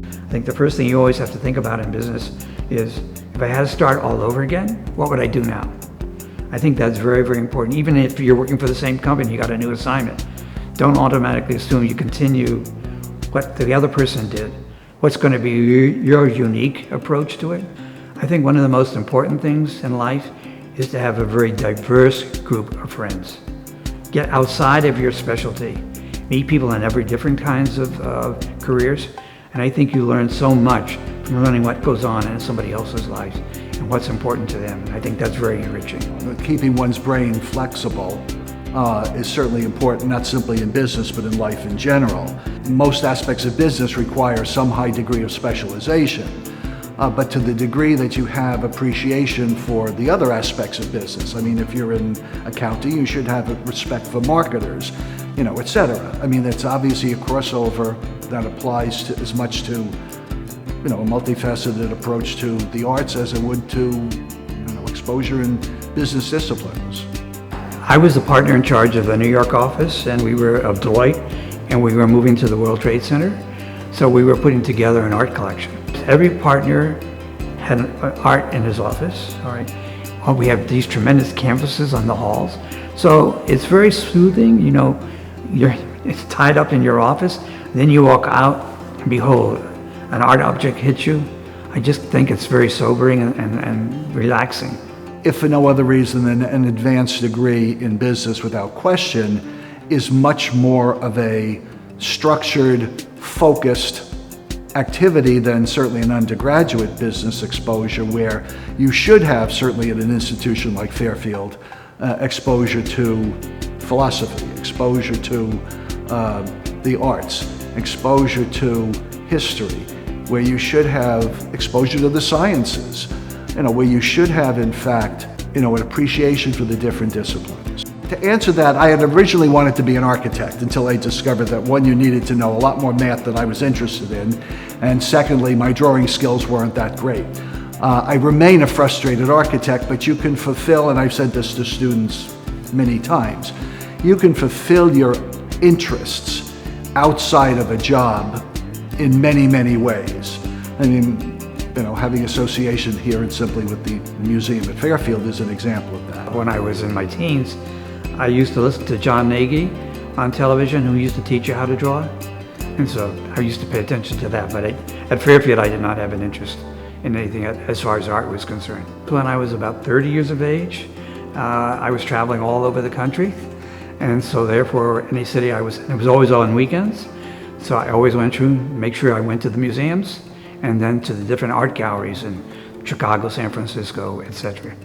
I think the first thing you always have to think about in business is, if I had to start all over again, what would I do now? I think that's very, very important. Even if you're working for the same company, you got a new assignment, don't automatically assume you continue what the other person did. What's going to be your unique approach to it? I think one of the most important things in life is to have a very diverse group of friends. Get outside of your specialty. Meet people in every different kinds of careers. And I think you learn so much from learning what goes on in somebody else's life and what's important to them. And I think that's very enriching. Keeping one's brain flexible is certainly important, not simply in business, but in life in general. Most aspects of business require some high degree of specialization. But to the degree that you have appreciation for the other aspects of business, I mean, if you're in accounting, you should have respect for marketers, et cetera. I mean, that's obviously a crossover that applies to as much to, a multifaceted approach to the arts as it would to, exposure in business disciplines. I was the partner in charge of the New York office, and we were of Deloitte, and we were moving to the World Trade Center. So we were putting together an art collection. Every partner had art in his office, all right? Well, we have these tremendous canvases on the halls. So it's very soothing, it's tied up in your office. Then you walk out and behold, an art object hits you. I just think it's very sobering and relaxing. If for no other reason than an advanced degree in business, without question, is much more of a structured, focused activity than certainly an undergraduate business exposure, where you should have, certainly at an institution like Fairfield, exposure to philosophy, exposure to the arts, exposure to history, where you should have exposure to the sciences, where you should have, in fact, an appreciation for the different disciplines. To answer that, I had originally wanted to be an architect until I discovered that, one, you needed to know a lot more math than I was interested in, and secondly, my drawing skills weren't that great. I remain a frustrated architect, but you can fulfill, and I've said this to students many times, you can fulfill your interests outside of a job in many, many ways. I mean, having association here and simply with the museum at Fairfield is an example of that. When I was in my teens, I used to listen to John Meditz on television, who used to teach you how to draw. And so I used to pay attention to that. But at Fairfield, I did not have an interest in anything as far as art was concerned. When I was about 30 years of age, I was traveling all over the country. And so therefore, any city it was always on weekends. So I always went to make sure I went to the museums and then to the different art galleries in Chicago, San Francisco, etc.